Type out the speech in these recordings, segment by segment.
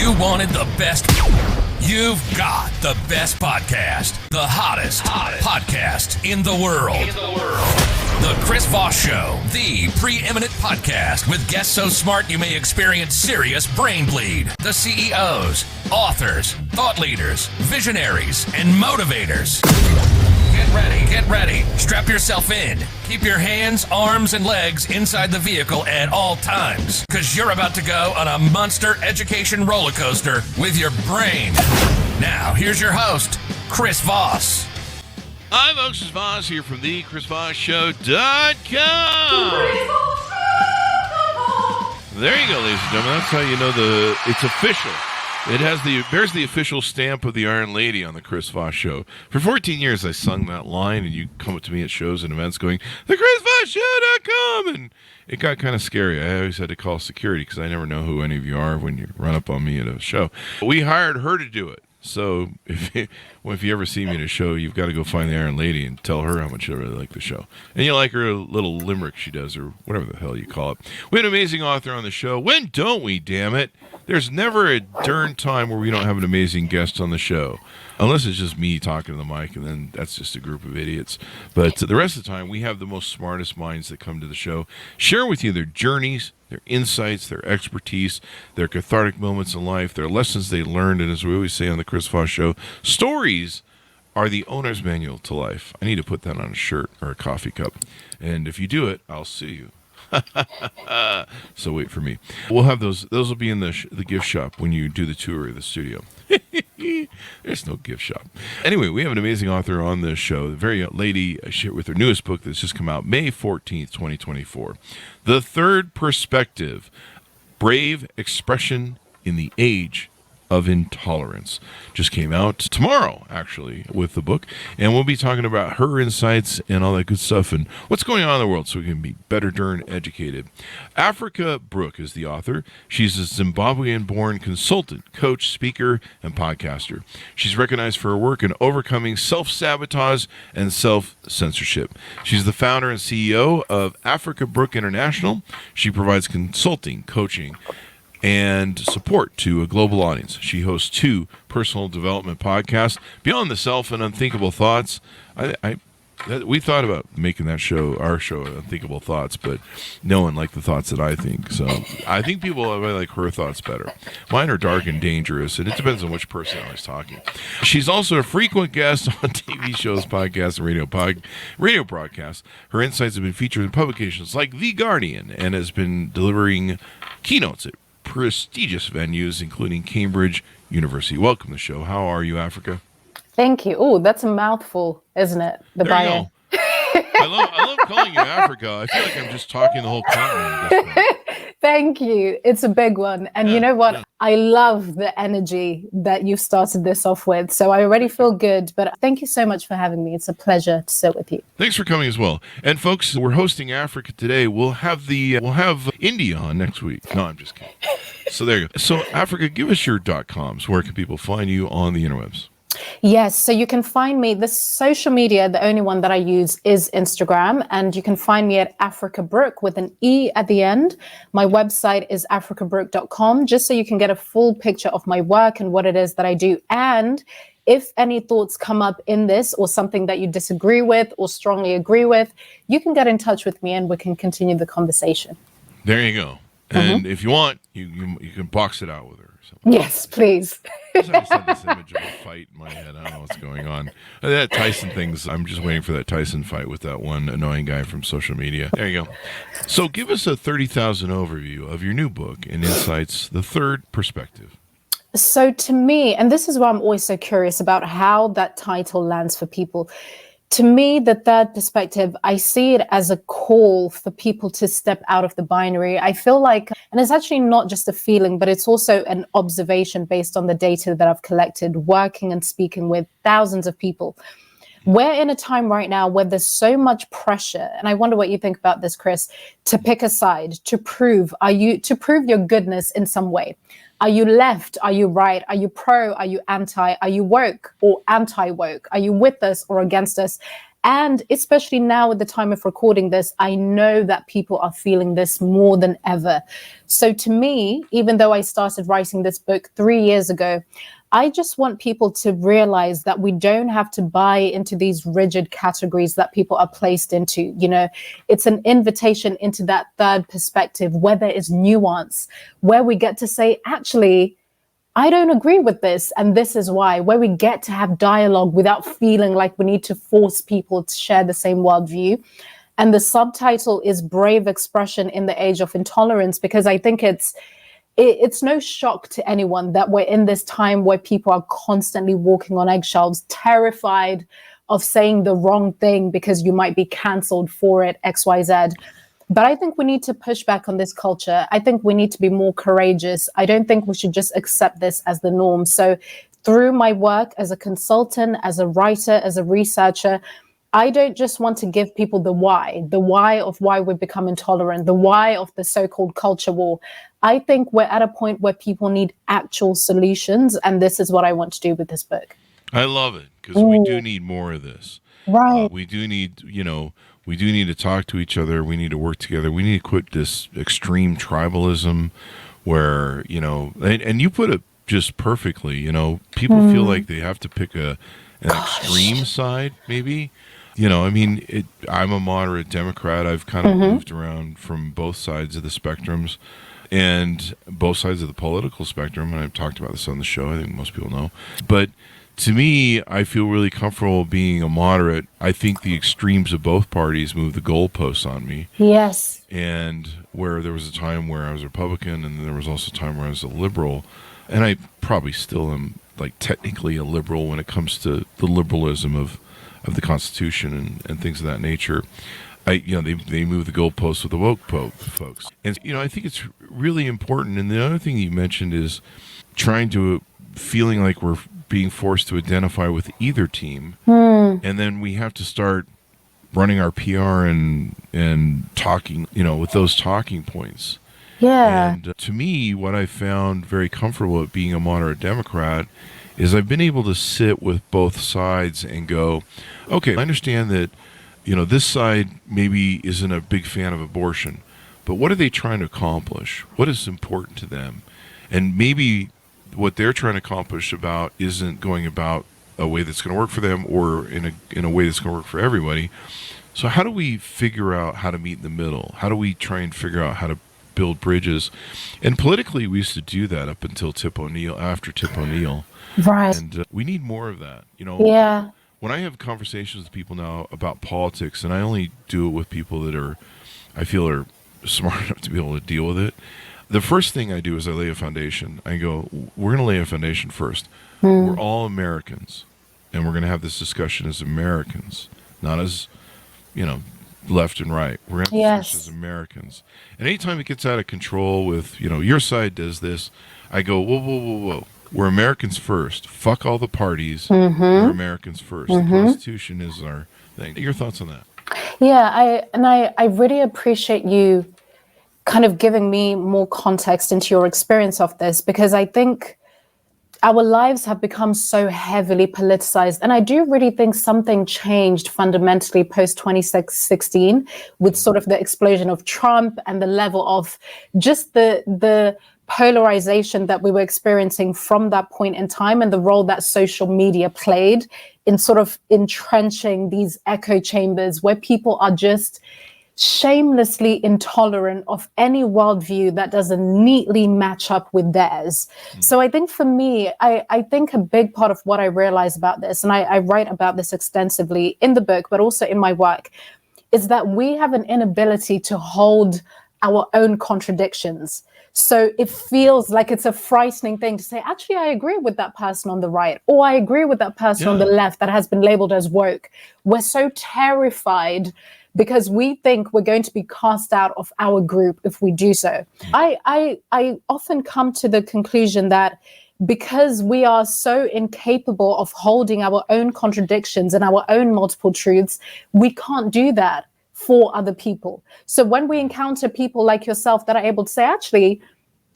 You wanted the best. You've got the best podcast. The hottest podcast in the world. The Chris Voss Show, the preeminent podcast with guests so smart you may experience serious brain bleed. The CEOs, authors, thought leaders, visionaries, and motivators. Get ready. Strap yourself in. Keep your hands, arms, and legs inside the vehicle at all times, because you're about to go on a monster education roller coaster with your brain. Now, here's your host, Chris Voss. Hi, folks. It's Voss here from the ChrisVossShow.com. There you go, ladies and gentlemen. That's how you know it's official. It bears the official stamp of the Iron Lady on the Chris Voss Show. For 14 years, I sung that line, and you come up to me at shows and events going, thechrisvossshow.com, and it got kind of scary. I always had to call security because I never know who any of you are when you run up on me at a show. We hired her to do it. So if you ever see me at a show, you've got to go find the Iron Lady and tell her how much you really like the show. And you like her little limerick she does, or whatever the hell you call it. We had an amazing author on the show. When don't we, damn it? There's never a darn time where we don't have an amazing guest on the show. Unless it's just me talking to the mic, and then that's just a group of idiots. But the rest of the time, we have the most smartest minds that come to the show, share with you their journeys, their insights, their expertise, their cathartic moments in life, their lessons they learned, and as we always say on the Chris Voss Show, stories are the owner's manual to life. I need to put that on a shirt or a coffee cup. And if you do it, I'll sue you. So wait for me. We'll have those. Those will be in the gift shop when you do the tour of the studio. There's no gift shop. Anyway, we have an amazing author on the show, the very lady with her newest book that's just come out May 14th, 2024. The Third Perspective, Brave Expression in the Age of Intolerance. Just came out tomorrow, actually, with the book. And we'll be talking about her insights and all that good stuff and what's going on in the world so we can be better darn educated. Africa Brooke is the author. She's a Zimbabwean-born consultant, coach, speaker, and podcaster. She's recognized for her work in overcoming self-sabotage and self-censorship. She's the founder and CEO of Africa Brooke International. She provides consulting, coaching, and support to a global audience. She hosts 2 personal development podcasts, Beyond the Self and Unthinkable Thoughts. We thought about making that show, our show, Unthinkable Thoughts, but no one liked the thoughts that I think. So I think people like her thoughts better. Mine are dark and dangerous, and it depends on which person I was talking. She's also a frequent guest on TV shows, podcasts, and radio broadcasts. Her insights have been featured in publications like The Guardian and has been delivering keynotes at prestigious venues, including Cambridge University. Welcome to the show. How are you, Africa? Thank you. Oh, that's a mouthful, isn't it? The bio. I love calling you Africa. I feel like I'm just talking the whole continent at this point. Thank you. It's a big one. And you know what? Yeah. I love the energy that you've started this off with. So I already feel good. But thank you so much for having me. It's a pleasure to sit with you. Thanks for coming as well. And folks, we're hosting Africa today. We'll have India on next week. No, I'm just kidding. So there you go. So Africa, give us your .coms. Where can people find you on the interwebs? Yes, so you can find me, the social media, the only one that I use is Instagram, and you can find me at Africa Brooke with an E at the end. My website is africabrooke.com, just so you can get a full picture of my work and what it is that I do. And if any thoughts come up in this or something that you disagree with or strongly agree with, you can get in touch with me and we can continue the conversation. There you go. And if you want, you can box it out with her. Yes, please. I just had this image of a fight in my head. I don't know what's going on. That Tyson thing's, I'm just waiting for that Tyson fight with that one annoying guy from social media. There you go. So give us a 30,000 overview of your new book and insights, The Third Perspective. So to me, and this is why I'm always so curious about how that title lands for people. To me, the third perspective, I see it as a call for people to step out of the binary. I feel like, and it's actually not just a feeling, but it's also an observation based on the data that I've collected, working and speaking with thousands of people. We're in a time right now where there's so much pressure, and I wonder what you think about this, Chris, to pick a side, to prove your goodness in some way. Are you left? Are you right? Are you pro? Are you anti? Are you woke or anti-woke? Are you with us or against us? And especially now at the time of recording this, I know that people are feeling this more than ever. So to me, even though I started writing this book 3 years ago, I just want people to realize that we don't have to buy into these rigid categories that people are placed into. You know, it's an invitation into that third perspective where there is nuance, where we get to say, actually, I don't agree with this, and this is why, where we get to have dialogue without feeling like we need to force people to share the same worldview. And the subtitle is Brave Expression in the Age of Intolerance, because I think it's no shock to anyone that we're in this time where people are constantly walking on eggshells, terrified of saying the wrong thing because you might be cancelled for it, XYZ. But I think we need to push back on this culture. I think we need to be more courageous. I don't think we should just accept this as the norm. So through my work as a consultant, as a writer, as a researcher, I don't just want to give people the why of why we've become intolerant, the why of the so-called culture war. I think we're at a point where people need actual solutions. And this is what I want to do with this book. I love it, because we do need more of this. Right. We do need, we do need to talk to each other. We need to work together. We need to quit this extreme tribalism where, and you put it just perfectly, people feel like they have to pick an extreme side, maybe. I'm a moderate Democrat. I've kind of moved around from both sides of the spectrums and both sides of the political spectrum. And I've talked about this on the show. I think most people know. But to me, I feel really comfortable being a moderate. I think the extremes of both parties move the goalposts on me. Yes. And where there was a time where I was a Republican, and there was also a time where I was a liberal, and I probably still am, like, technically a liberal when it comes to the liberalism of the Constitution and things of that nature. They move the goalposts with the woke folks. And, I think it's really important. And the other thing you mentioned is feeling like we're being forced to identify with either team. And then we have to start running our PR and talking, with those talking points. Yeah. And to me, what I found very comfortable at being a moderate Democrat is I've been able to sit with both sides and go, okay, I understand that, this side maybe isn't a big fan of abortion, but what are they trying to accomplish? What is important to them? And maybe what they're trying to accomplish isn't going about a way that's going to work for them or in a way that's going to work for everybody. So how do we figure out how to meet in the middle? How do we try and figure out how to build bridges? And politically, we used to do that up until after Tip O'Neill. Right. And we need more of that. Yeah. When I have conversations with people now about politics, and I only do it with people that I feel are smart enough to be able to deal with it, the first thing I do is I lay a foundation. I go, we're going to lay a foundation first. We're all Americans, and we're going to have this discussion as Americans, not as, left and right. We're going to have this discussion as Americans. And anytime it gets out of control with, your side does this, I go, whoa. We're Americans first. Fuck all the parties. We're Americans first. The Constitution is our thing. Your thoughts on that? Yeah, I really appreciate you kind of giving me more context into your experience of this, because I think our lives have become so heavily politicized. And I do really think something changed fundamentally post 2016 with sort of the explosion of Trump and the level of just the polarization that we were experiencing from that point in time, and the role that social media played in sort of entrenching these echo chambers where people are just shamelessly intolerant of any worldview that doesn't neatly match up with theirs. So I think for me, I think a big part of what I realize about this, and I write about this extensively in the book, but also in my work, is that we have an inability to hold our own contradictions. So it feels like it's a frightening thing to say, actually, I agree with that person on the right, or I agree with that person on the left that has been labeled as woke. We're so terrified because we think we're going to be cast out of our group if we do so. I often come to the conclusion that because we are so incapable of holding our own contradictions and our own multiple truths, we can't do that for other people. So when we encounter people like yourself that are able to say, actually,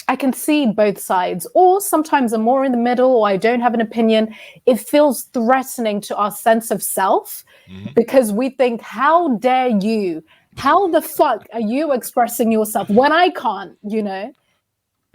I can see both sides, or sometimes I'm more in the middle, or I don't have an opinion. It feels threatening to our sense of self because we think, how dare you? How the fuck are you expressing yourself when I can't,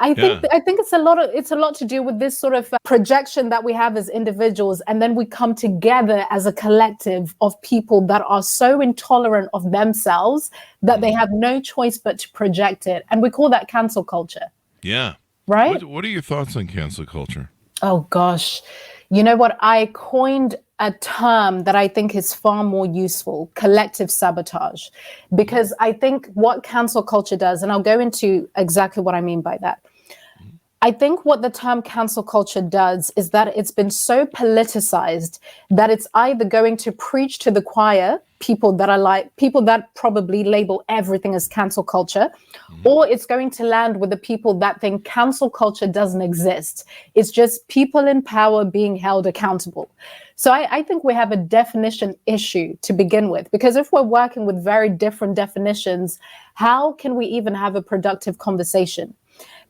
I think it's a lot to do with this sort of projection that we have as individuals, and then we come together as a collective of people that are so intolerant of themselves that they have no choice but to project it, and we call that cancel culture. Yeah. Right? What are your thoughts on cancel culture? Oh gosh, you know what? I coined a term that I think is far more useful: collective sabotage, because I think what cancel culture does, and I'll go into exactly what I mean by that. I think what the term cancel culture does is that it's been so politicized that it's either going to preach to the choir, people that probably label everything as cancel culture, or it's going to land with the people that think cancel culture doesn't exist. It's just people in power being held accountable. So I think we have a definition issue to begin with, because if we're working with very different definitions, how can we even have a productive conversation?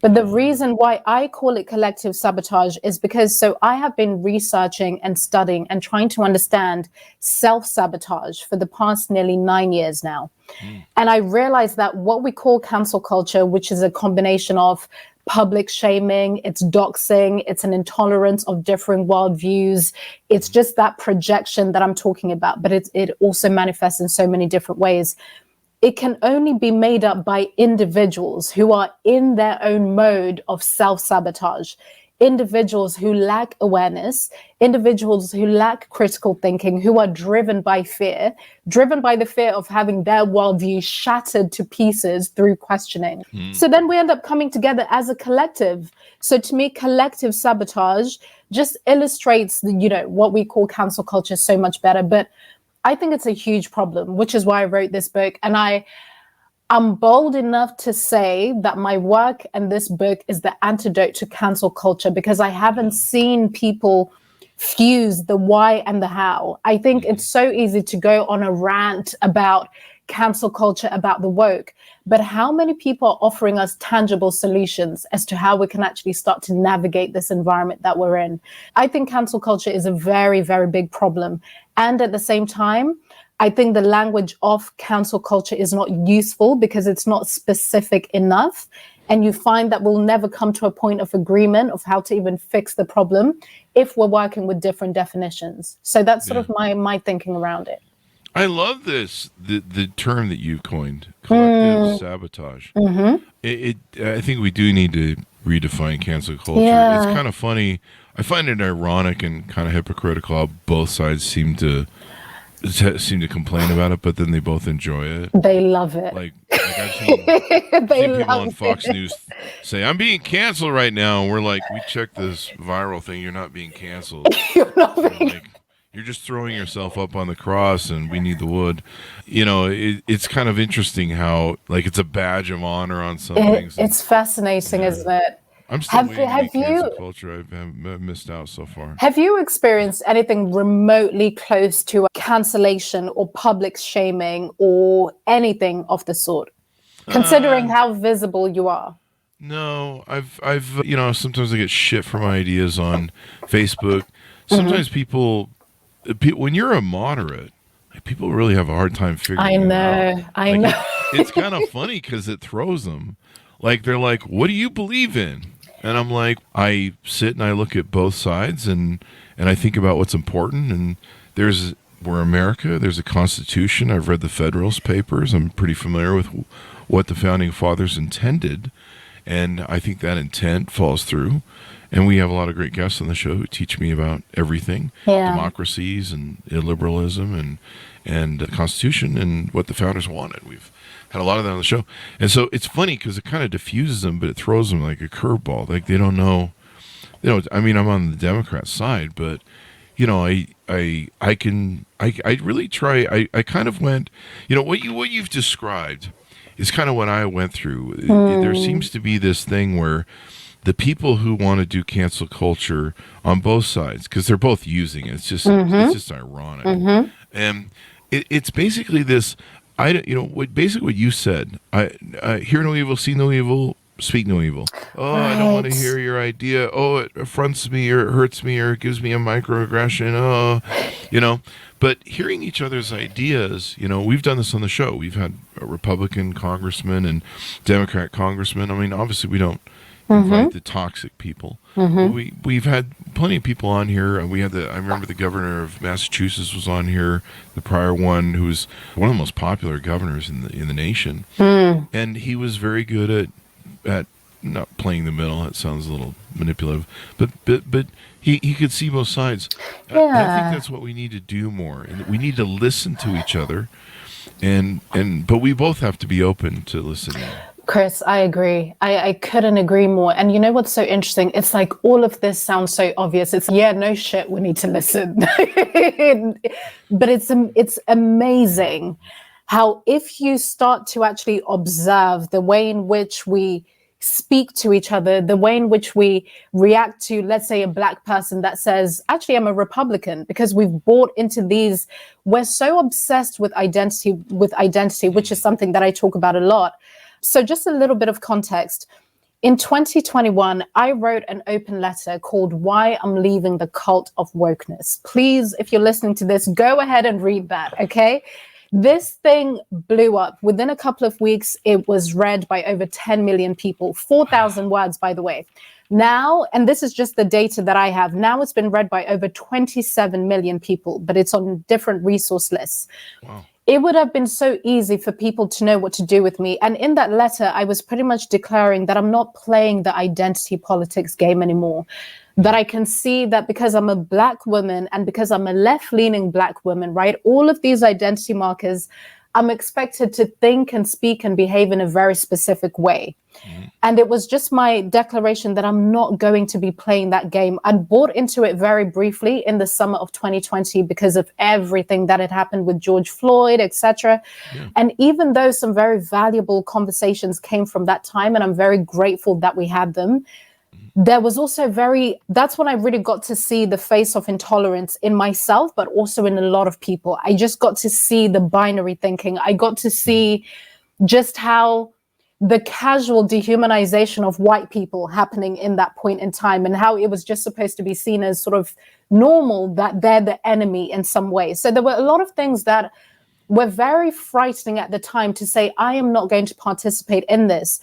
But the reason why I call it collective sabotage is because I have been researching and studying and trying to understand self-sabotage for the past nearly 9 years now. And I realized that what we call cancel culture, which is a combination of public shaming, it's doxing, it's an intolerance of differing worldviews, it's just that projection that I'm talking about, but it also manifests in so many different ways. It can only be made up by individuals who are in their own mode of self-sabotage, individuals who lack awareness, individuals who lack critical thinking, who are driven by the fear of having their worldview shattered to pieces through questioning. So then we end up coming together as a collective. So to me, collective sabotage just illustrates what we call cancel culture so much better. But I think it's a huge problem, which is why I wrote this book. And I'm bold enough to say that my work and this book is the antidote to cancel culture, because I haven't seen people fuse the why and the how. I think it's so easy to go on a rant about cancel culture, about the woke, but how many people are offering us tangible solutions as to how we can actually start to navigate this environment that we're in? I think cancel culture is a very, very big problem. And at the same time, I think the language of cancel culture is not useful because it's not specific enough. And you find that we'll never come to a point of agreement of how to even fix the problem if we're working with different definitions. So that's sort of my thinking around it. I love this, the term that you've coined, collective sabotage. I think we do need to redefine cancel culture. It's kind of funny. I find it ironic and kind of hypocritical how both sides seem to complain about it, but then they both enjoy it. They love it. Like I've seen people on Fox News say, "I'm being canceled right now." And we're like, "We checked this viral thing. You're not being canceled. You're just throwing yourself up on the cross, and we need the wood." It's kind of interesting how it's a badge of honor on some things. It's fascinating, isn't it? I'm still waiting to cancel culture. I've missed out so far. Have you experienced anything remotely close to a cancellation or public shaming or anything of the sort, considering how visible you are? No, I've sometimes I get shit for my ideas on Facebook. Sometimes people, when you're a moderate, people really have a hard time figuring it out. I know. It's kind of funny because it throws them. They're like, "What do you believe in?" And I'm like, I sit and I look at both sides and I think about what's important. And we're America. There's a Constitution. I've read the Federalist Papers. I'm pretty familiar with what the Founding Fathers intended. And I think that intent falls through. And we have a lot of great guests on the show who teach me about everything, democracies and illiberalism and the Constitution and what the founders wanted. We've had a lot of that on the show. And so it's funny because it kind of diffuses them, but it throws them like a curveball. They don't know. I'm on the Democrat side, but I really try. I kind of went, what you've described is kind of what I went through. There seems to be this thing where the people who want to do cancel culture on both sides, because they're both using it. It's just ironic. And it's basically this. Basically what you said. Hear no evil, see no evil, speak no evil. Oh, I don't want to Right. hear your idea. Oh, it affronts me or it hurts me or it gives me a microaggression. Oh, but hearing each other's ideas, we've done this on the show. We've had a Republican congressman and Democrat congressman. I mean, obviously we don't invite the toxic people. But we've had plenty of people on here. I remember the governor of Massachusetts was on here, the prior one, who was one of the most popular governors in the nation. And he was very good at not playing the middle. That sounds a little manipulative, but he could see both sides. I think that's what we need to do more, and we need to listen to each other, but we both have to be open to listening. Chris, I agree. I couldn't agree more. And you know what's so interesting? It's like all of this sounds so obvious. It's, no shit, we need to listen. But it's amazing how if you start to actually observe the way in which we speak to each other, the way in which we react to, let's say, a Black person that says, actually, I'm a Republican, because we've bought into we're so obsessed with identity, which is something that I talk about a lot. So just a little bit of context. In 2021, I wrote an open letter called Why I'm Leaving the Cult of Wokeness. Please, if you're listening to this, go ahead and read that, okay? This thing blew up. Within a couple of weeks, it was read by over 10 million people, 4,000 words, by the way. Now, and this is just the data that I have, now it's been read by over 27 million people, but it's on different resource lists. Wow. It would have been so easy for people to know what to do with me. And in that letter, I was pretty much declaring that I'm not playing the identity politics game anymore. That I can see that because I'm a Black woman and because I'm a left-leaning Black woman, right? All of these identity markers, I'm expected to think and speak and behave in a very specific way. And it was just my declaration that I'm not going to be playing that game. I bought into it very briefly in the summer of 2020 because of everything that had happened with George Floyd, etc. And even though some very valuable conversations came from that time, and I'm very grateful that we had them, there was also that's when I really got to see the face of intolerance in myself, but also in a lot of people. I just got to see the binary thinking. I got to see just how the casual dehumanization of white people happening in that point in time, and how it was just supposed to be seen as sort of normal that they're the enemy in some way. So there were a lot of things that were very frightening at the time to say, I am not going to participate in this.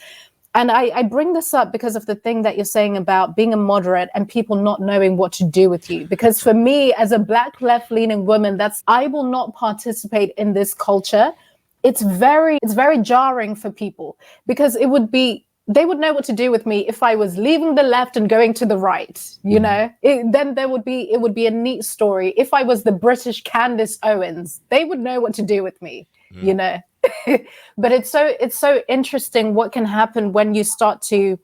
And I bring this up because of the thing that you're saying about being a moderate and people not knowing what to do with you. Because for me, as a Black left-leaning woman, I will not participate in this culture. It's very jarring for people, because they would know what to do with me if I was leaving the left and going to the right, then it would be a neat story. If I was the British Candace Owens, they would know what to do with me, But it's so interesting what can happen when you start to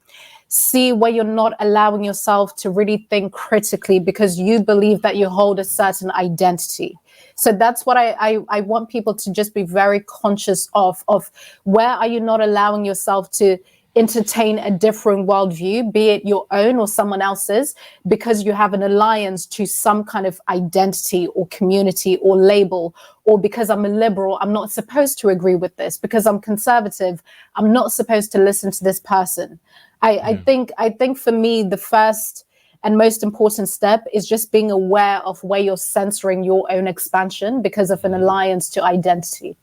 see where you're not allowing yourself to really think critically because you believe that you hold a certain identity. So that's what I want people to just be very conscious of where are you not allowing yourself to entertain a different worldview, be it your own or someone else's, because you have an alliance to some kind of identity or community or label, or because I'm a liberal, I'm not supposed to agree with this, because I'm conservative, I'm not supposed to listen to this person. I think for me, the first and most important step is just being aware of where you're censoring your own expansion because of an alliance to identity.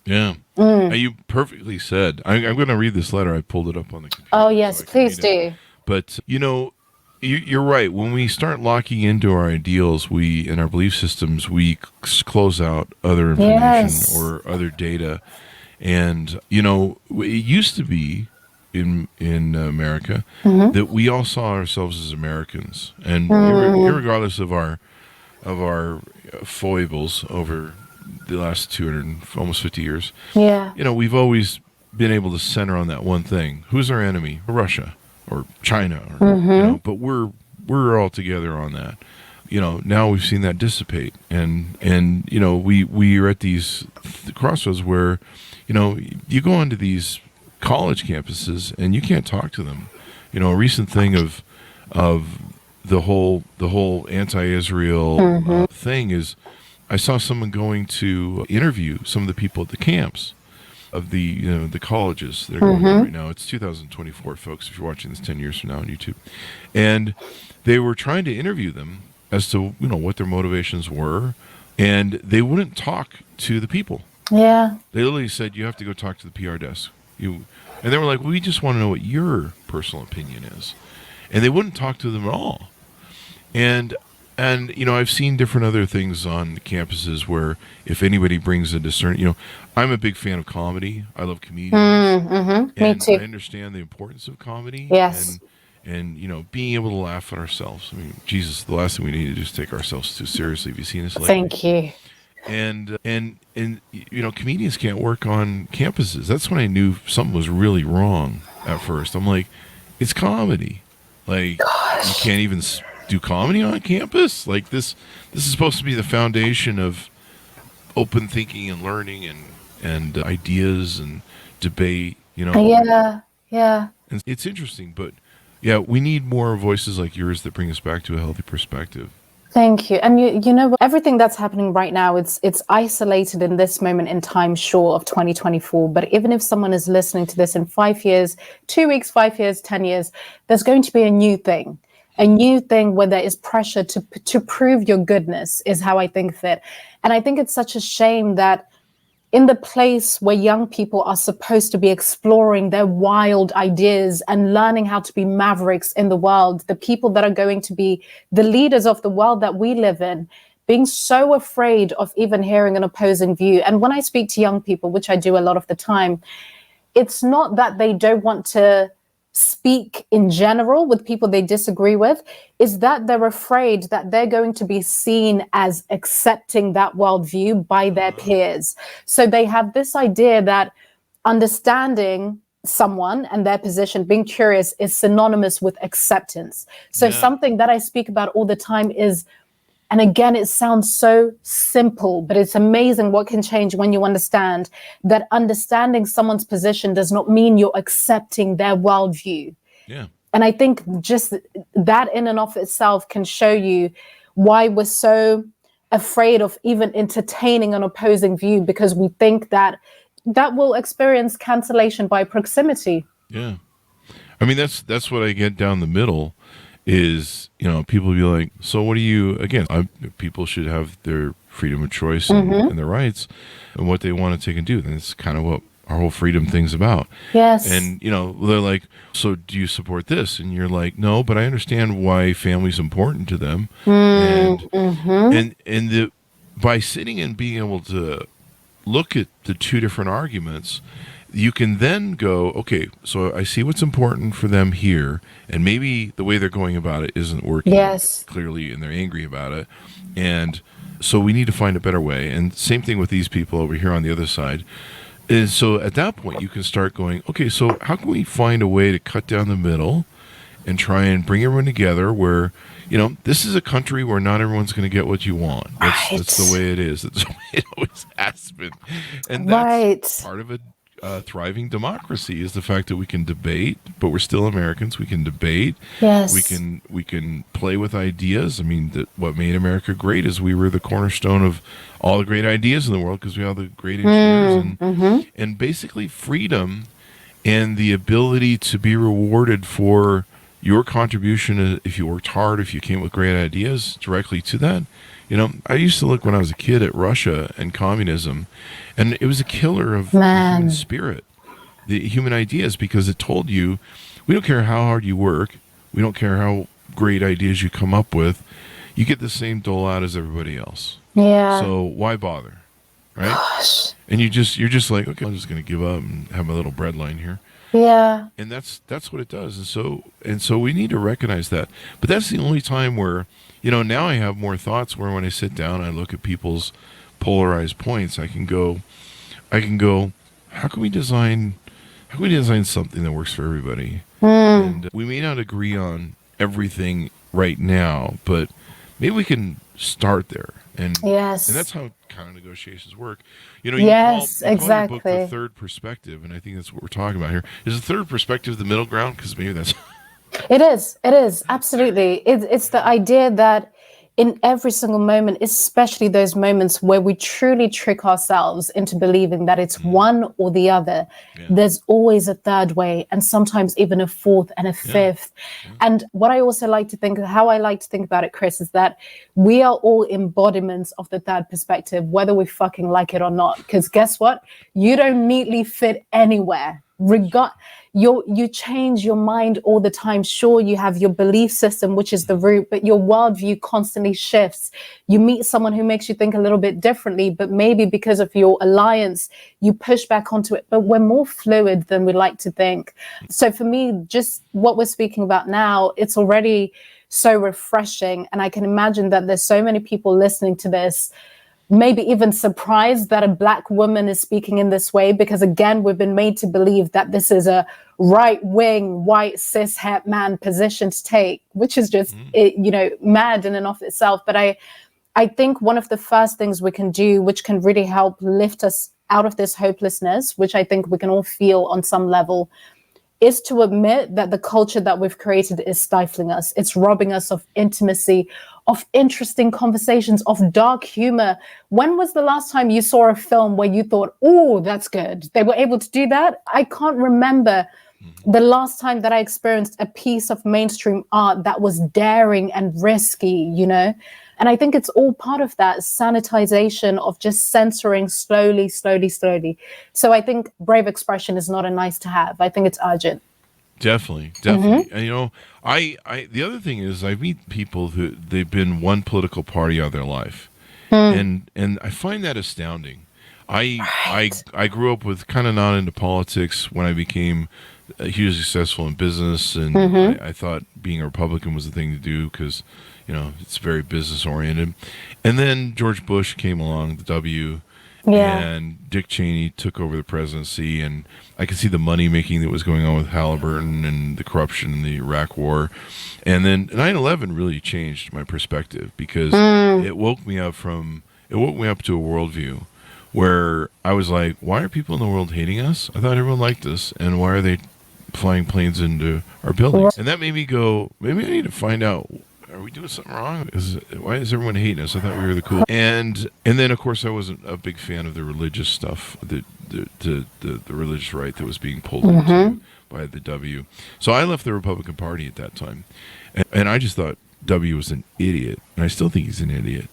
Yeah. You perfectly said. I'm going to read this letter. I pulled it up on the computer. Oh, yes, so please do. But, you're right. When we start locking into our ideals, in our belief systems, we close out other information or other data. And, it used to be in America that we all saw ourselves as Americans. And irregardless of our foibles over the last 200, almost 50 years. Yeah. We've always been able to center on that one thing. Who's our enemy? Russia or China, but we're all together on that. Now we've seen that dissipate, and we are at these crossroads where, you go onto these college campuses and you can't talk to them. A recent thing of the whole anti-Israel thing is, I saw someone going to interview some of the people at the camps, of the colleges that are going on right now. It's 2024, folks, if you're watching this 10 years from now on YouTube. And they were trying to interview them as to, what their motivations were, and they wouldn't talk to the people. Yeah. They literally said, you have to go talk to the PR desk. And they were like, we just want to know what your personal opinion is. And they wouldn't talk to them at all. And I've seen different other things on campuses where if anybody brings a discern, I'm a big fan of comedy. I love comedians. Me too. I understand the importance of comedy. Yes. And being able to laugh at ourselves. I mean, Jesus, the last thing we need to do is take ourselves too seriously. Have you seen us lately? Thank you. And comedians can't work on campuses. That's when I knew something was really wrong at first. I'm like, it's comedy. Like, you can't even do comedy on campus? Like, this is supposed to be the foundation of open thinking and learning and ideas and debate, Yeah. And it's interesting, but yeah, we need more voices like yours that bring us back to a healthy perspective. Thank you. And you know what? Everything that's happening right now, it's isolated in this moment in time, sure, of 2024. But even if someone is listening to this in 5 years, 2 weeks, 5 years, 10 years, there's going to be a new thing where there is pressure to prove your goodness, is how I think of it. And I think it's such a shame that in the place where young people are supposed to be exploring their wild ideas and learning how to be mavericks in the world, the people that are going to be the leaders of the world that we live in, being so afraid of even hearing an opposing view. And when I speak to young people, which I do a lot of the time, it's not that they don't want to speak in general with people they disagree with, is that they're afraid that they're going to be seen as accepting that worldview by their peers. So they have this idea that understanding someone and their position, being curious, is synonymous with acceptance. So something that I speak about all the time is, and again, it sounds so simple, but it's amazing what can change when you understand that understanding someone's position does not mean you're accepting their worldview. Yeah. And I think just that in and of itself can show you why we're so afraid of even entertaining an opposing view, because we think that will experience cancellation by proximity. Yeah. I mean, that's what I get down the middle is, people be like, so what do you, again, people should have their freedom of choice and their rights and what they want to take and do. And it's kind of what our whole freedom thing's about. Yes. And, they're like, so do you support this? And you're like, no, but I understand why family's important to them. And by sitting and being able to look at the two different arguments, you can then go, okay, so I see what's important for them here, and maybe the way they're going about it isn't working clearly, and they're angry about it. And so we need to find a better way. And same thing with these people over here on the other side. And so at that point, you can start going, okay, so how can we find a way to cut down the middle and try and bring everyone together where, this is a country where not everyone's going to get what you want. That's the way it is. That's the way it always has been. And that's part of a thriving democracy, is the fact that we can debate, but we're still Americans. We can debate. Yes. We can play with ideas. I mean, what made America great is we were the cornerstone of all the great ideas in the world, because we have the great engineers and basically freedom and the ability to be rewarded for your contribution. If you worked hard, if you came with great ideas directly to that. I used to look when I was a kid at Russia and communism, and it was a killer of the human spirit, the human ideas, because it told you, we don't care how hard you work, we don't care how great ideas you come up with, you get the same dole out as everybody else. Yeah. So why bother, right? Gosh. And you're just like, okay, I'm just going to give up and have my little bread line here. Yeah. And that's what it does. And so we need to recognize that. But that's the only time where, now I have more thoughts where when I sit down, I look at people's polarized points, I can go, how can we design something that works for everybody? And we may not agree on everything right now, but maybe we can start there. And that's how kind of negotiations work. You call your book The Third Perspective, and I think that's what we're talking about here. Is the third perspective the middle ground? Because maybe that's It is absolutely. It's the idea that in every single moment, especially those moments where we truly trick ourselves into believing that it's one or the other, there's always a third way, and sometimes even a fourth and a fifth. And what I also like to think, how I like to think about it, Chris, is that we are all embodiments of the third perspective, whether we fucking like it or not. Because guess what? You don't neatly fit anywhere. You change your mind all the time. Sure, you have your belief system, which is the root, but your worldview constantly shifts. You meet someone who makes you think a little bit differently, but maybe because of your alliance, you push back onto it. But we're more fluid than we like to think. So for me, just what we're speaking about now, it's already so refreshing. And I can imagine that there's so many people listening to this, maybe even surprised that a Black woman is speaking in this way, because again, we've been made to believe that this is a right-wing, white, cis-het man position to take, which is just, mad in and of itself. But I think one of the first things we can do, which can really help lift us out of this hopelessness, which I think we can all feel on some level, is to admit that the culture that we've created is stifling us. It's robbing us of intimacy, of interesting conversations, of dark humor. When was the last time you saw a film where you thought, oh, that's good? They were able to do that? I can't remember the last time that I experienced a piece of mainstream art that was daring and risky, And I think it's all part of that sanitization of just censoring slowly. So I think brave expression is not a nice to have. I think it's urgent. Definitely. And, I the other thing is I meet people who they've been one political party all their life, and I find that astounding. I grew up with kind of not into politics when I became hugely successful in business, and I thought being a Republican was the thing to do because it's very business oriented. And then George Bush came along, the W. And Dick Cheney took over the presidency, and I could see the money making that was going on with Halliburton and the corruption in the Iraq War. And then 9/11 really changed my perspective because it woke me up to a worldview where I was like, why are people in the world hating us? I thought everyone liked us, and why are they flying planes into our buildings? And that made me go, maybe I need to find out, are we doing something wrong? Why is everyone hating us? I thought we were the cool. And then of course I wasn't a big fan of the religious stuff, the religious right that was being pulled into by the W. So I left the Republican Party at that time, and I just thought W was an idiot, and I still think he's an idiot.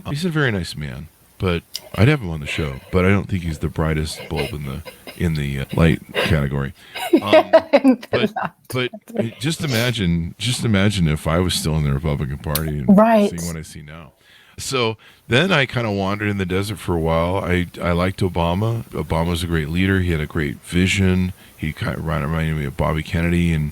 He's a very nice man, but I'd have him on the show, but I don't think he's the brightest bulb in the light category. But just imagine if I was still in the Republican Party and seeing what I see now. So then I kind of wandered in the desert for a while. I liked Obama. Obama was a great leader. He had a great vision. He kind of reminded me of Bobby Kennedy, and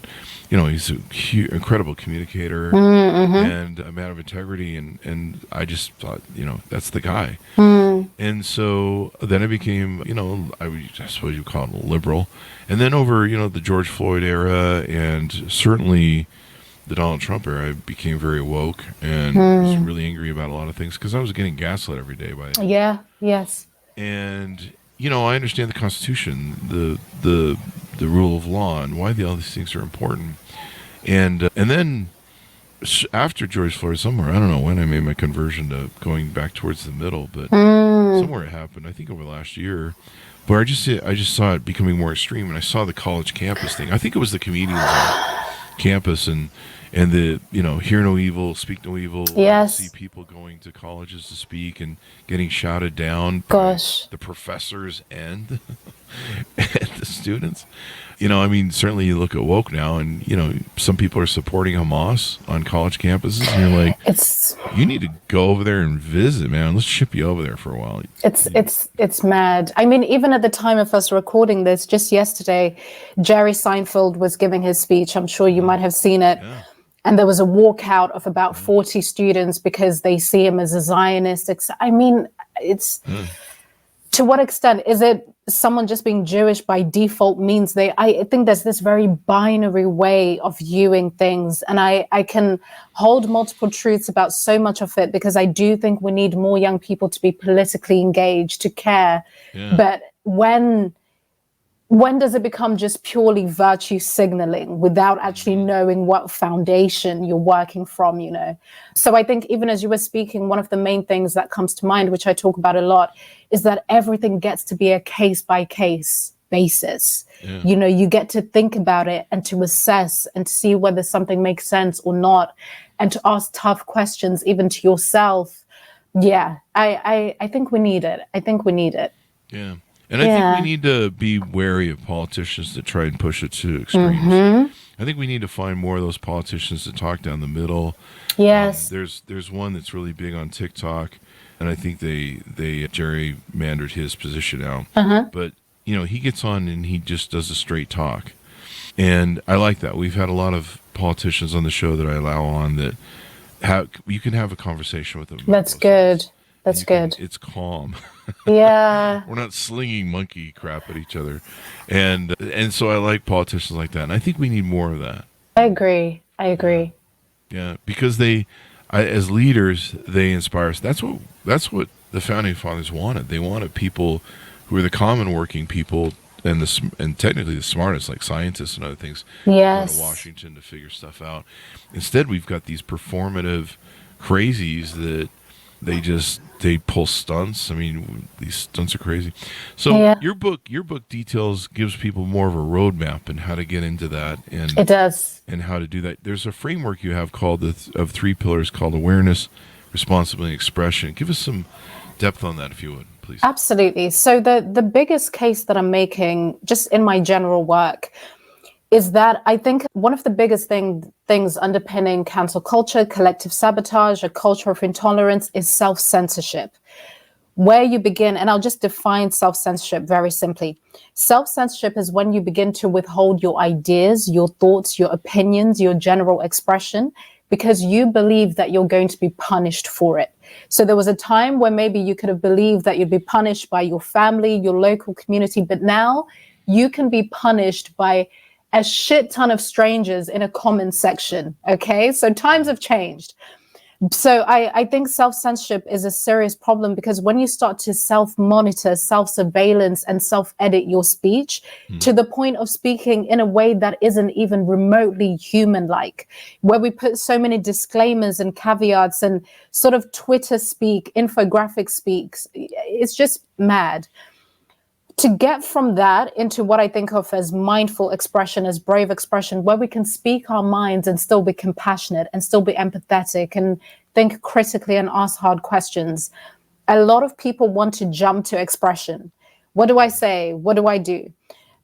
he's an incredible communicator and a man of integrity. And I just thought, that's the guy. And so then I became, I suppose you call it a liberal. And then over, the George Floyd era and certainly the Donald Trump era, I became very woke and was really angry about a lot of things because I was getting gaslit every day by it. Yeah, yes. And, I understand the Constitution, the rule of law, and why all these things are important. And then after George Floyd, somewhere, I don't know when I made my conversion to going back towards the middle, but somewhere it happened, I think over the last year, where I just saw it becoming more extreme, and I saw the college campus thing. I think it was the comedians on campus and the, hear no evil, speak no evil. Yes. See people going to colleges to speak and getting shouted down by the professors and the students. Certainly you look at woke now, and some people are supporting Hamas on college campuses, and you're like, you need to go over there and visit, man. Let's ship you over there for a while. It's mad. I mean, even at the time of us recording this, just yesterday, Jerry Seinfeld was giving his speech. I'm sure you might have seen it. Yeah. And there was a walkout of about 40 students because they see him as a Zionist. It's to what extent is it someone just being Jewish by default means I think there's this very binary way of viewing things, and I can hold multiple truths about so much of it because I do think we need more young people to be politically engaged, to care. Yeah. But when when does it become just purely virtue signaling without actually knowing what foundation you're working from, you know? So I think even as you were speaking, one of the main things that comes to mind, which I talk about a lot, is that everything gets to be a case by case basis. Yeah. You know, you get to think about it and to assess and to see whether something makes sense or not, and to ask tough questions even to yourself. Yeah, I think we need it. I think we need it. Yeah. And I think we need to be wary of politicians that try and push it to extremes. I think we need to find more of those politicians that talk down the middle. Yes. There's one that's really big on TikTok, and I think they gerrymandered his position out. But, you know, he gets on and he just does a straight talk. And I like that. We've had a lot of politicians on the show that I allow on that you can have a conversation with them. That's good. That's good. It's calm. Yeah. We're not slinging monkey crap at each other. And so I like politicians like that. And I think we need more of that. I agree. Yeah, because as leaders, they inspire us. That's what the founding fathers wanted. They wanted people who are the common working people and technically the smartest, like scientists and other things. Yes. Go to Washington to figure stuff out. Instead, we've got these performative crazies that they pull stunts. I mean, these stunts are crazy. So your book gives people more of a roadmap and how to get into that. And it does. And how to do that. There's a framework you have called of 3 pillars called awareness, responsibility, and expression. Give us some depth on that, if you would, please. Absolutely. So the biggest case that I'm making, just in my general work, is that I think one of the biggest things underpinning cancel culture, collective sabotage, a culture of intolerance is self-censorship. Where you begin, and I'll just define self-censorship very simply. Self-censorship is when you begin to withhold your ideas, your thoughts, your opinions, your general expression, because you believe that you're going to be punished for it. So there was a time where maybe you could have believed that you'd be punished by your family, your local community, but now you can be punished by a shit ton of strangers in a comment section. Okay, so times have changed. So I think self-censorship is a serious problem, because when you start to self-monitor, self-surveillance, and self-edit your speech to the point of speaking in a way that isn't even remotely human-like, where we put so many disclaimers and caveats and sort of Twitter speak, infographic speaks, it's just mad. To get from that into what I think of as mindful expression, as brave expression, where we can speak our minds and still be compassionate and still be empathetic and think critically and ask hard questions. A lot of people want to jump to expression. What do I say? What do I do?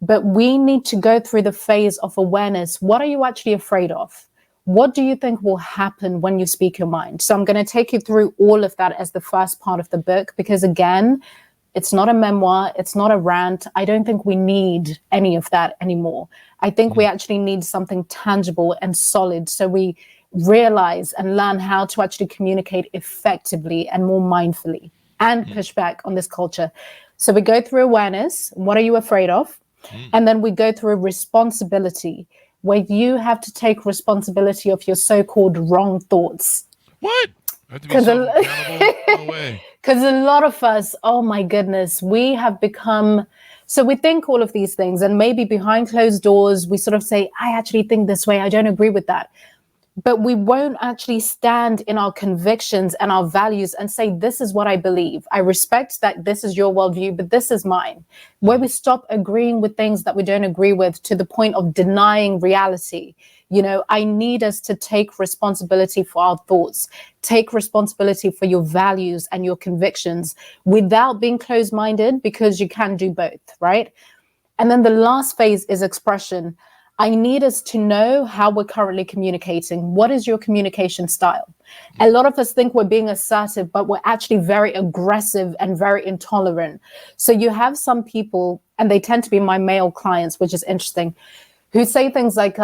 But we need to go through the phase of awareness. What are you actually afraid of? What do you think will happen when you speak your mind? So I'm going to take you through all of that as the first part of the book, because again, it's not a memoir. It's not a rant. I don't think we need any of that anymore. I think we actually need something tangible and solid, so we realize and learn how to actually communicate effectively and more mindfully and push back on this culture. So we go through awareness. What are you afraid of? And then we go through responsibility, where you have to take responsibility of your so-called wrong thoughts. What? I have to be self-accountable? No way. Because a lot of us, oh my goodness, we have become, so we think all of these things, and maybe behind closed doors, we sort of say, I actually think this way, I don't agree with that. But we won't actually stand in our convictions and our values and say, this is what I believe. I respect that this is your worldview, but this is mine. Where we stop agreeing with things that we don't agree with to the point of denying reality. You know, I need us to take responsibility for our thoughts, take responsibility for your values and your convictions without being closed-minded, because you can do both, right? And then the last phase is expression. I need us to know how we're currently communicating. What is your communication style? A lot of us think we're being assertive, but we're actually very aggressive and very intolerant. So you have some people, and they tend to be my male clients, which is interesting, who say things like,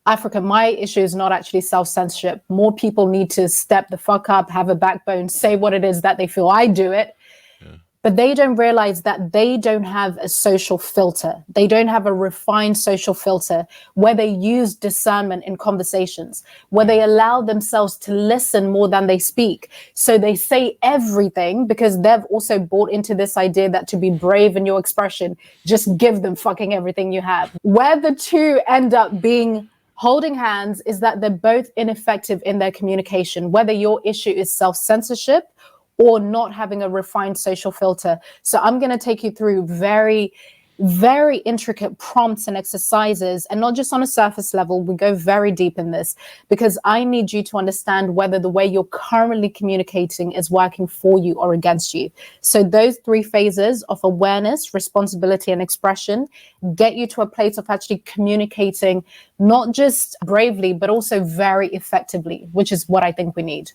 Africa, my issue is not actually self-censorship. More people need to step the fuck up, have a backbone, say what it is that they feel. I do it. Yeah. but they don't realize that they don't have a social filter. They don't have a refined social filter where they use discernment in conversations, where they allow themselves to listen more than they speak. So they say everything because they've also bought into this idea that to be brave in your expression, just give them fucking everything you have. Where the two end up being holding hands is that they're both ineffective in their communication, whether your issue is self-censorship or not having a refined social filter. So I'm going to take you through very, very intricate prompts and exercises, and not just on a surface level. We go very deep in this because I need you to understand whether the way you're currently communicating is working for you or against you. So those 3 phases of awareness, responsibility, and expression get you to a place of actually communicating, not just bravely, but also very effectively, which is what I think we need.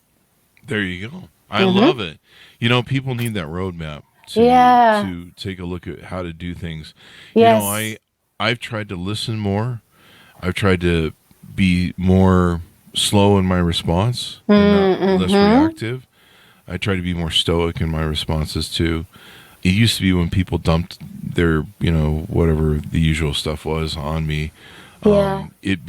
There you go. I love it. You know, people need that roadmap to take a look at how to do things. Yes. You know, I've tried to listen more. I've tried to be more slow in my response and not less reactive. I try to be more stoic in my responses too. It used to be when people dumped their, you know, whatever the usual stuff was on me. It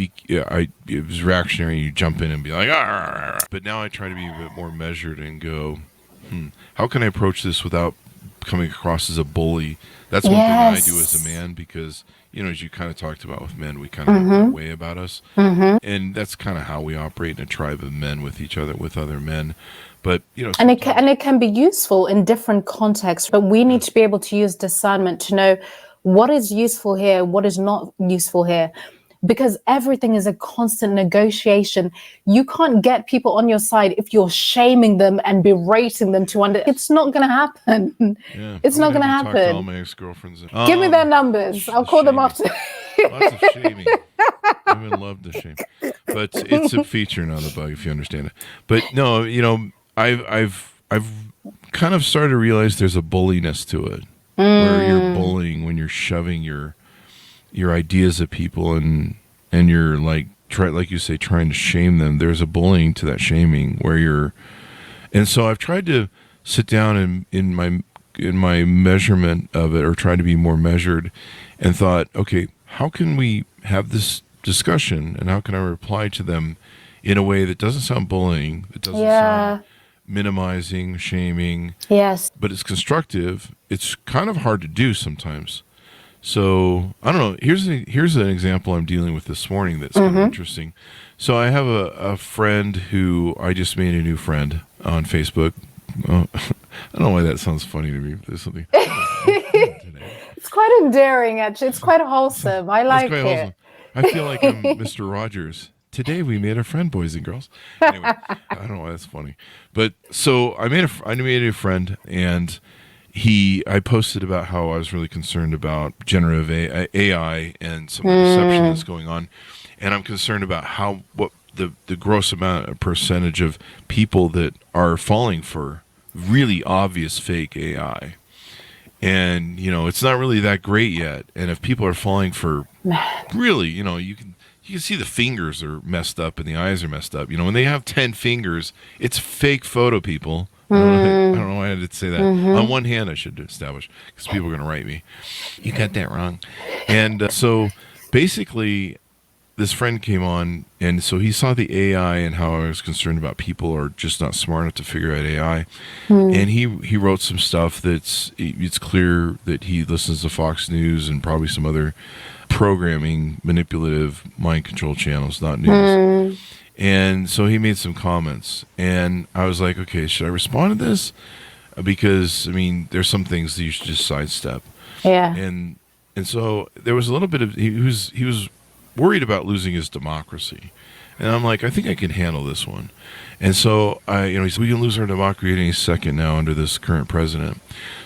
was reactionary. You jump in and be like, "Arr!" But now I try to be a bit more measured and go, how can I approach this without coming across as a bully? That's one thing I do as a man because, you know, as you kind of talked about with men, we kind of have that way about us. And that's kind of how we operate in a tribe of men with each other, with other men. But, you know, and it can be useful in different contexts, but we need to be able to use discernment to know what is useful here, what is not useful here. Because everything is a constant negotiation. You can't get people on your side if you're shaming them and berating them it's not going to happen. Yeah, it's not going to happen. To all happen. my ex-girlfriends. Give me their numbers. I'll call them after. Lots of shaming. Women love the shame. But it's a feature, not a bug, if you understand it. But no, you know, I've kind of started to realize there's a bulliness to it. Where you're bullying when you're shoving your ideas at people and you're like like you say, trying to shame them. There's a bullying to that shaming and so I've tried to sit down in my measurement of it, or try to be more measured, and thought, okay, how can we have this discussion and how can I reply to them in a way that doesn't sound bullying, that doesn't sound minimizing, shaming, but it's constructive. It's kind of hard to do sometimes. So, I don't know, here's an example I'm dealing with this morning that's kind of interesting. So I have a friend who I just made a new friend on Facebook. I don't know why that sounds funny to me. There's something. It's quite endearing, actually. It's quite wholesome. I like it. Wholesome. I feel like I'm Mr. Rogers. Today we made a friend, boys and girls. Anyway, I don't know why that's funny. But so I made a friend, and I posted about how I was really concerned about generative AI and some of the deception that's going on. And I'm concerned about what the gross percentage of people that are falling for really obvious fake AI. And, you know, it's not really that great yet. And if people are falling for really, you know, you can see the fingers are messed up and the eyes are messed up. You know, when they have 10 fingers, it's fake photo, people. I don't know why I did say that. On one hand, I should establish, because people are going to write me, you got that wrong. And so basically, this friend came on, and so he saw the AI and how I was concerned about people are just not smart enough to figure out AI. And he wrote some stuff it's clear that he listens to Fox News and probably some other programming, manipulative, mind control channels, not news. And so he made some comments, and I was like, okay, should I respond to this? Because, I mean, there's some things that you should just sidestep. Yeah. And so there was a little bit of, he was worried about losing his democracy. And I'm like, I think I can handle this one. And so he said, we can lose our democracy any second now under this current president.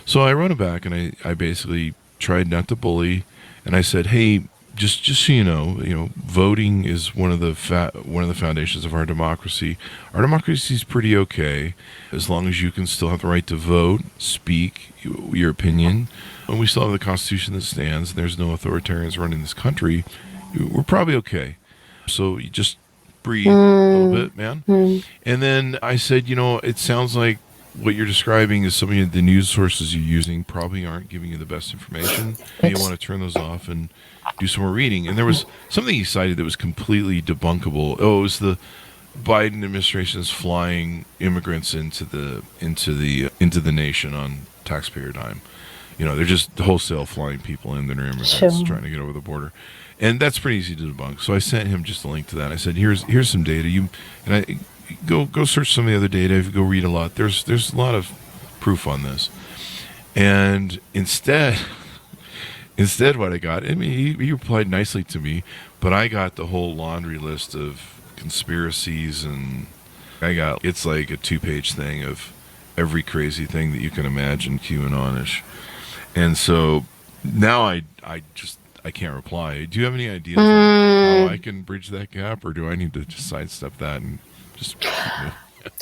So I wrote him back, and I basically tried not to bully, and I said, hey, just so you know, voting is one of the foundations of our democracy. Our democracy is pretty okay as long as you can still have the right to vote, speak your opinion, and we still have the Constitution that stands. And there's no authoritarians running this country. We're probably okay. So you just breathe a little bit, man. And then I said, you know, it sounds like what you're describing is some of the news sources you're using probably aren't giving you the best information. And you want to turn those off and do some more reading. And there was something he cited that was completely debunkable. Oh, it was the Biden administration is flying immigrants into the nation on taxpayer dime. They're just wholesale flying people in that are immigrants trying to get over the border. And that's pretty easy to debunk. So I sent him just a link to that. I said, here's some data. Go search some of the other data. Go read a lot. There's a lot of proof on this. And instead what I got, he replied nicely to me, but I got the whole laundry list of conspiracies, and it's like a 2-page thing of every crazy thing that you can imagine QAnon-ish. And so now I can't reply. Do you have any ideas on how I can bridge that gap, or do I need to just sidestep that and just?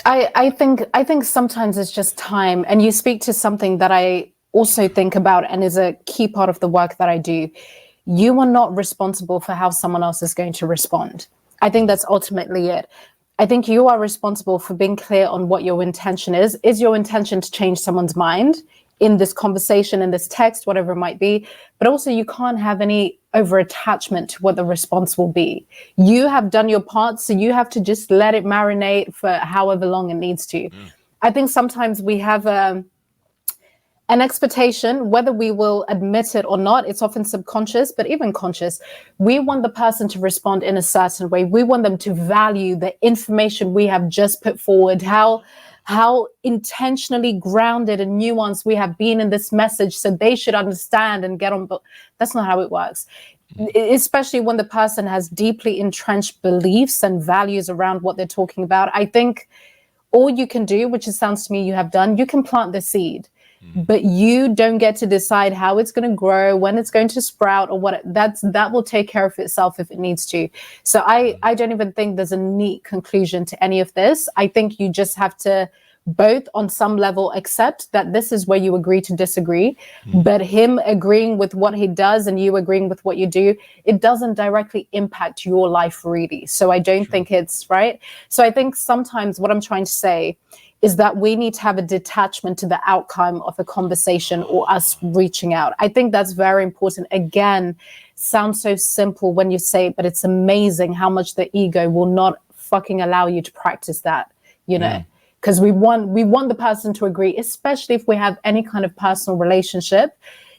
I think sometimes it's just time, and you speak to something that I also think about and is a key part of the work that I do. You are not responsible for how someone else is going to respond. I think that's ultimately it. I think you are responsible for being clear on what your intention is. Is your intention to change someone's mind in this conversation, in this text, whatever it might be? But also you can't have any over-attachment to what the response will be. You have done your part, so you have to just let it marinate for however long it needs to. I think sometimes we have an expectation, whether we will admit it or not, it's often subconscious, but even conscious. We want the person to respond in a certain way. We want them to value the information we have just put forward, how intentionally grounded and nuanced we have been in this message, so they should understand and get on board. That's not how it works. Especially when the person has deeply entrenched beliefs and values around what they're talking about. I think all you can do, which it sounds to me you have done, you can plant the seed. But you don't get to decide how it's going to grow, when it's going to sprout, or what. That will take care of itself if it needs to. So I don't even think there's a neat conclusion to any of this. I think you just have to both on some level accept that this is where you agree to disagree, but him agreeing with what he does and you agreeing with what you do, it doesn't directly impact your life really. So I don't think it's right. So I think sometimes what I'm trying to say is that we need to have a detachment to the outcome of a conversation or us reaching out. I think that's very important. Again, sounds so simple when you say it, but it's amazing how much the ego will not fucking allow you to practice that, because we want the person to agree, especially if we have any kind of personal relationship.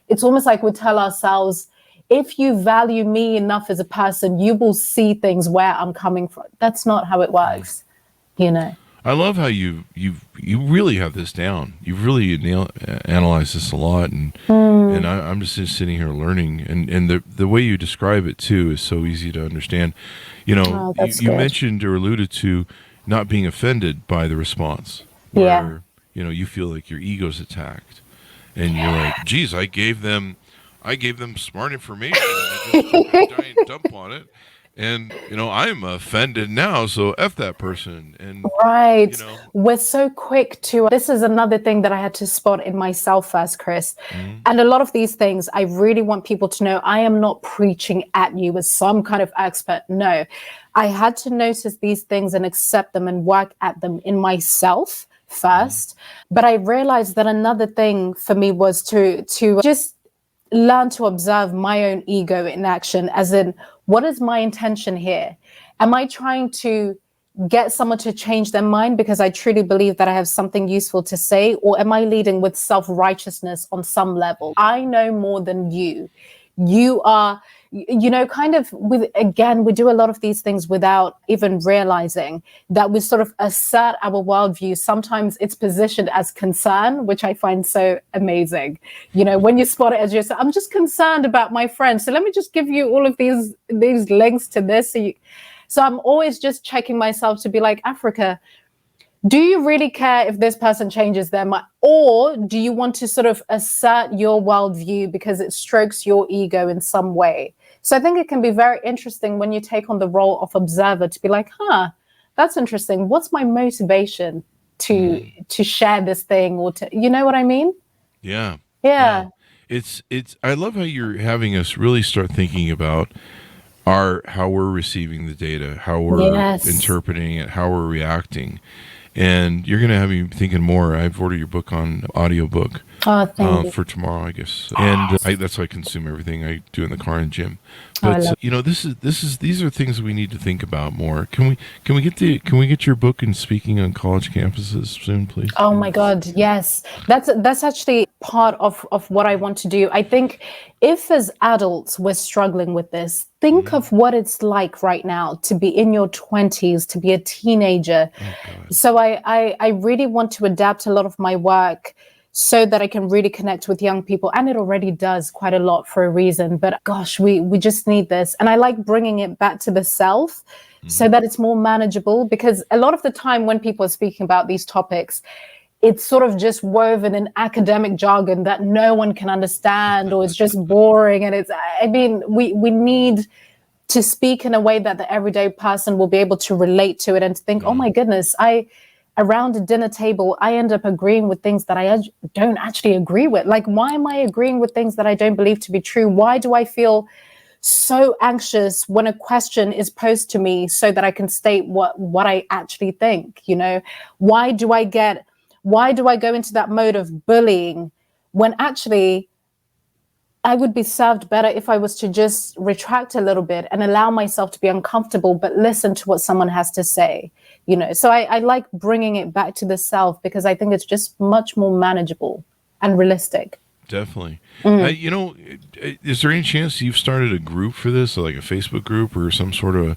It's almost like we tell ourselves, if you value me enough as a person, you will see things where I'm coming from. That's not how it works, I love how you really have this down. You've really analyzed this a lot, and I'm just sitting here learning. And the way you describe it too is so easy to understand. You mentioned or alluded to not being offended by the response, where you feel like your ego's attacked, and you're like, geez, I gave them smart information, and they just try and dump on it. And, I'm offended now, so F that person. And right. We're so quick to, this is another thing that I had to spot in myself first, Chris. And a lot of these things, I really want people to know, I am not preaching at you as some kind of expert. No, I had to notice these things and accept them and work at them in myself first. But I realized that another thing for me was to just learn to observe my own ego in action, as in, what is my intention here? Am I trying to get someone to change their mind because I truly believe that I have something useful to say? Or am I leading with self-righteousness on some level? I know more than you. You are, kind of we do a lot of these things without even realizing that we sort of assert our worldview. Sometimes it's positioned as concern, which I find so amazing. When you spot it as yourself, I'm just concerned about my friend. So let me just give you all of these links to this. So I'm always just checking myself to be like, Africa, do you really care if this person changes their mind? Or do you want to sort of assert your worldview because it strokes your ego in some way? So I think it can be very interesting when you take on the role of observer to be like, that's interesting. What's my motivation to share this thing, or to, you know what I mean? Yeah. It's I love how you're having us really start thinking about how we're receiving the data, how we're interpreting it, how we're reacting. and you're going to have me thinking more. I've ordered your book on audiobook for tomorrow, I guess. And that's how I consume everything I do in the car and gym. But these are things we need to think about more. Can we get your book and speaking on college campuses soon, please? Oh my God, yes. That's actually part of what I want to do. I think if as adults we're struggling with this, think of what it's like right now to be in your 20s, to be a teenager. So I really want to adapt a lot of my work so that I can really connect with young people. And it already does quite a lot for a reason. But gosh, we just need this. And I like bringing it back to the self so that it's more manageable, because a lot of the time when people are speaking about these topics, it's sort of just woven in academic jargon that no one can understand, or it's just boring. And we need to speak in a way that the everyday person will be able to relate to it and to think, oh my goodness, around a dinner table, I end up agreeing with things that I don't actually agree with. Like, why am I agreeing with things that I don't believe to be true? Why do I feel so anxious when a question is posed to me so that I can state what I actually think? Why do I go into that mode of bullying when actually I would be served better if I was to just retract a little bit and allow myself to be uncomfortable, but listen to what someone has to say, So I like bringing it back to the self, because I think it's just much more manageable and realistic. Definitely. Is there any chance you've started a group for this, like a Facebook group or some sort of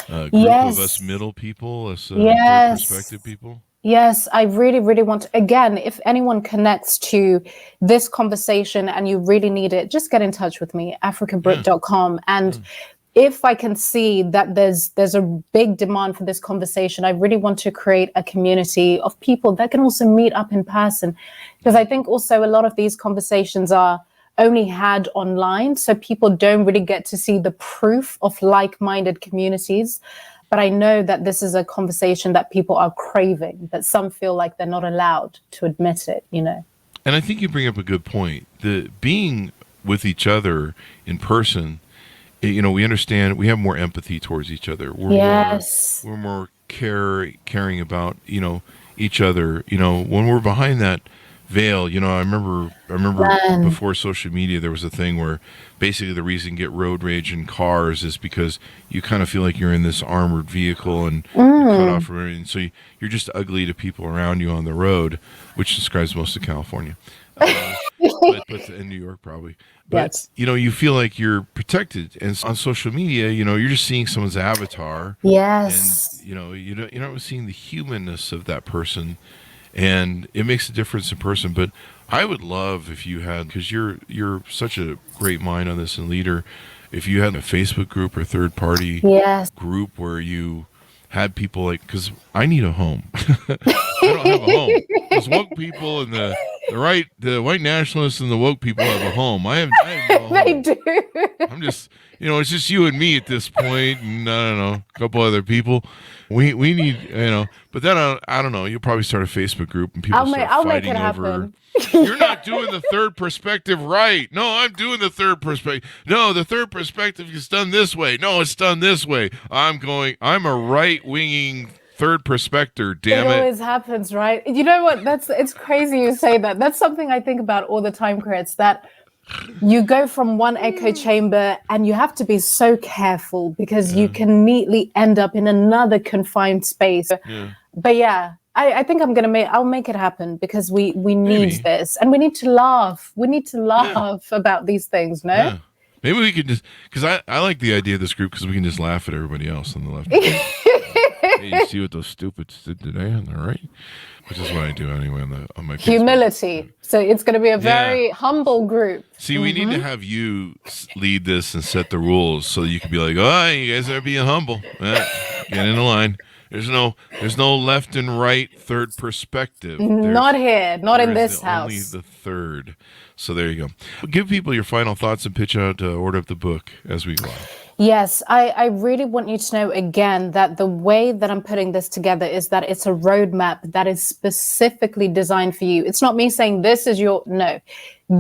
group of us middle people, us third perspective people? Yes, I really, really want to. Again, if anyone connects to this conversation and you really need it, just get in touch with me, africabrooke.com. And if I can see that there's a big demand for this conversation, I really want to create a community of people that can also meet up in person. Because I think also a lot of these conversations are only had online, so people don't really get to see the proof of like-minded communities. But I know that this is a conversation that people are craving, but some feel like they're not allowed to admit it, And I think you bring up a good point. The being with each other in person, we understand, we have more empathy towards each other. We're more caring about, each other. When we're behind that veil, I remember before social media, there was a thing where basically the reason you get road rage in cars is because you kind of feel like you're in this armored vehicle and you're cut off from everything. So you're just ugly to people around you on the road, which describes most of California. But in New York probably. But you feel like you're protected, and on social media, you're just seeing someone's avatar. Yes. And you're not seeing the humanness of that person, and it makes a difference in person. But I would love if you had, because you're such a great mind on this and leader, if you had a Facebook group or third party group where you had people because I need a home. I don't have a home. Those woke people and the white nationalists and the woke people have a home. I have no home. They do. I'm just, it's just you and me at this point, and I don't know, a couple other people. We need, but then I don't know. You'll probably start a Facebook group and people I'll fighting make it over. Happen. You're not doing the third perspective right. No, I'm doing the third perspective. No, the third perspective is done this way. No, it's done this way. I'm a right-winging third perspective, damn it. It always happens, right? You know what? It's crazy you say that. That's something I think about all the time, Chris, that you go from one echo chamber and you have to be so careful because you can neatly end up in another confined space. Yeah. But I think I'll make it happen, because we need this, and we need to laugh. We need to laugh about these things, no? Yeah. Maybe we could just, because I like the idea of this group, because we can just laugh at everybody else on the left. Hey, you see what those stupids did today on the right? Which is what I do anyway on my humility. Facebook. So it's going to be a very humble group. See, we need to have you lead this and set the rules, so you can be like, oh, you guys are being humble. Get in the line. There's no left and right third perspective. Not here. Not in this house. Only the third. So there you go. Give people your final thoughts and pitch out to order up the book as we go. Yes, I really want you to know again that the way that I'm putting this together is that it's a roadmap that is specifically designed for you. It's not me saying this is no.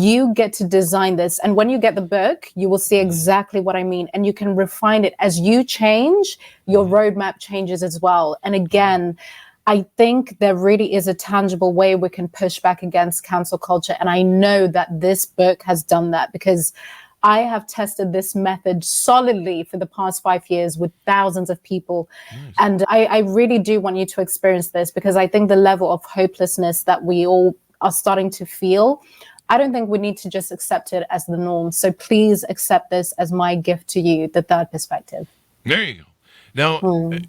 You get to design this. And when you get the book, you will see exactly what I mean. And you can refine it as you change, your roadmap changes as well. And again, I think there really is a tangible way we can push back against cancel culture. And I know that this book has done that, because I have tested this method solidly for the past 5 years with thousands of people. Nice. And I really do want you to experience this, because I think the level of hopelessness that we all are starting to feel, I don't think we need to just accept it as the norm. So please accept this as my gift to you, the third perspective. There you go. Now,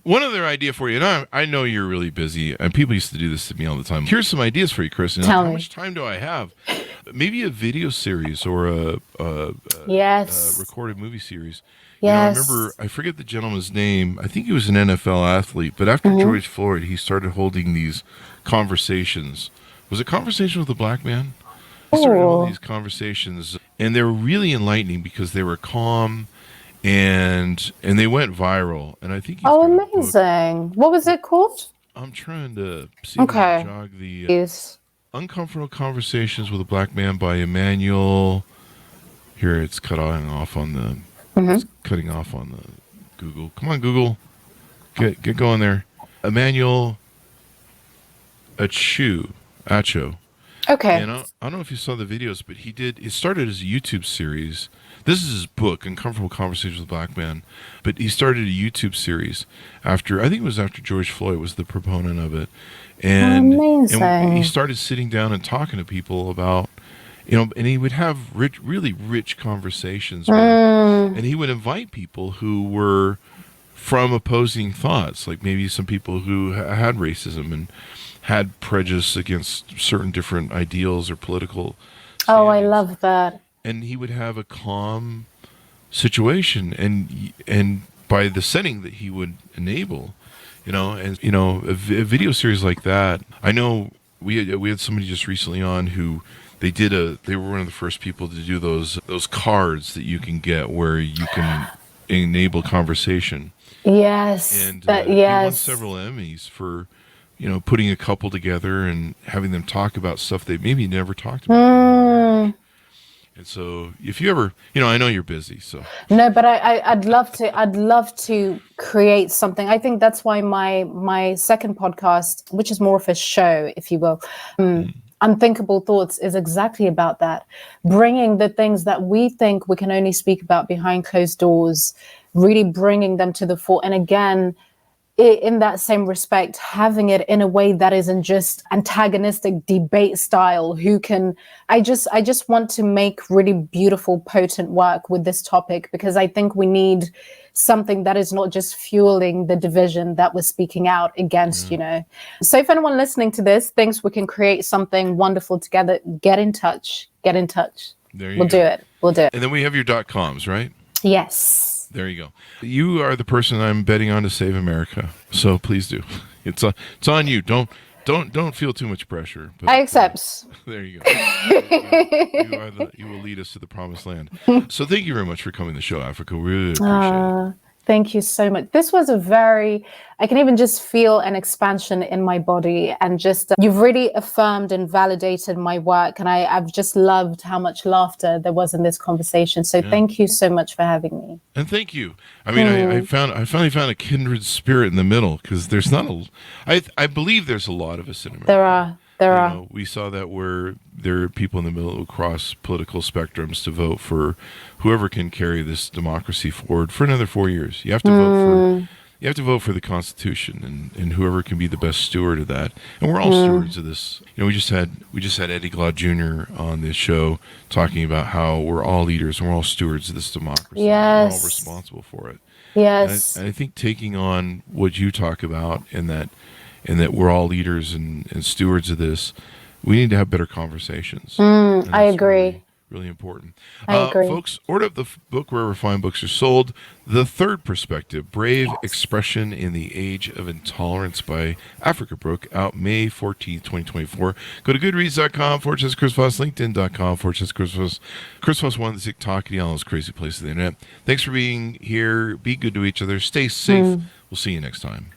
one other idea for you, and I know you're really busy, and people used to do this to me all the time. Here's some ideas for you, Chris. How much time do I have? Maybe a video series or a recorded movie series. Yes. I remember, I forget the gentleman's name. I think he was an NFL athlete, but after George Floyd, he started holding these conversations. Was it Conversation with a Black Man? He started holding these conversations, and they were really enlightening because they were calm. And they went viral, and I think amazing. What was it called? I'm trying to see if I can jog the Uncomfortable Conversations with a Black Man by Emmanuel. Here, it's cutting off on the Google. Come on, Google, get going there. Emmanuel Acho. Okay. And I don't know if you saw the videos, but it started as a YouTube series. This is his book, Uncomfortable Conversations with a Black Man. But he started a YouTube series I think it was after George Floyd was the proponent of it. And he started sitting down and talking to people about, and he would have really rich conversations. And he would invite people who were from opposing thoughts, like maybe some people who had racism and had prejudice against certain different ideals or political standings. Oh, I love that. And he would have a calm situation, and by the setting that he would enable, a video series like that. I know we had somebody just recently on who they were one of the first people to do those cards that you can get where you can enable conversation. Yes, and he won several Emmys for putting a couple together and having them talk about stuff they maybe never talked about. And so if you ever, I know you're busy, so. No, but I'd love to create something. I think that's why my second podcast, which is more of a show, if you will, Unthinkable Thoughts, is exactly about that. Bringing the things that we think we can only speak about behind closed doors, really bringing them to the fore. And again, in that same respect, having it in a way that isn't just antagonistic debate style. I just want to make really beautiful, potent work with this topic, because I think we need something that is not just fueling the division that we're speaking out against, So if anyone listening to this thinks we can create something wonderful together, get in touch. There you go. We'll do it. And then we have your .coms, right? Yes. There you go. You are the person I'm betting on to save America. So please do. It's on you. Don't feel too much pressure. But, I accept. There you go. You will lead us to the promised land. So thank you very much for coming to the show, Africa. We really appreciate it. Thank you so much. This was I can even just feel an expansion in my body, and just you've really affirmed and validated my work. And I've just loved how much laughter there was in this conversation. So thank you so much for having me. And thank you. I mean, I finally found a kindred spirit in the middle, because there's not I believe there's a lot of us in America. There are. We saw that where there are people in the middle across political spectrums to vote for whoever can carry this democracy forward for another 4 years. You have to vote for the Constitution and whoever can be the best steward of that. And we're all stewards of this. We just had Eddie Glaude Jr. on this show talking about how we're all leaders and we're all stewards of this democracy. Yes. We're all responsible for it. Yes. And I think taking on what you talk about and that we're all leaders and stewards of this, we need to have better conversations. I agree. Really, really important. I agree. Folks, order up the book wherever fine books are sold. The Third Perspective, Brave Expression in the Age of Intolerance by Africa Brooke, out May 14th, 2024. Go to goodreads.com/Chris Voss, LinkedIn.com/Chris Voss. Chris Voss wanted to TikTok and all those crazy places on the internet. Thanks for being here. Be good to each other. Stay safe. We'll see you next time.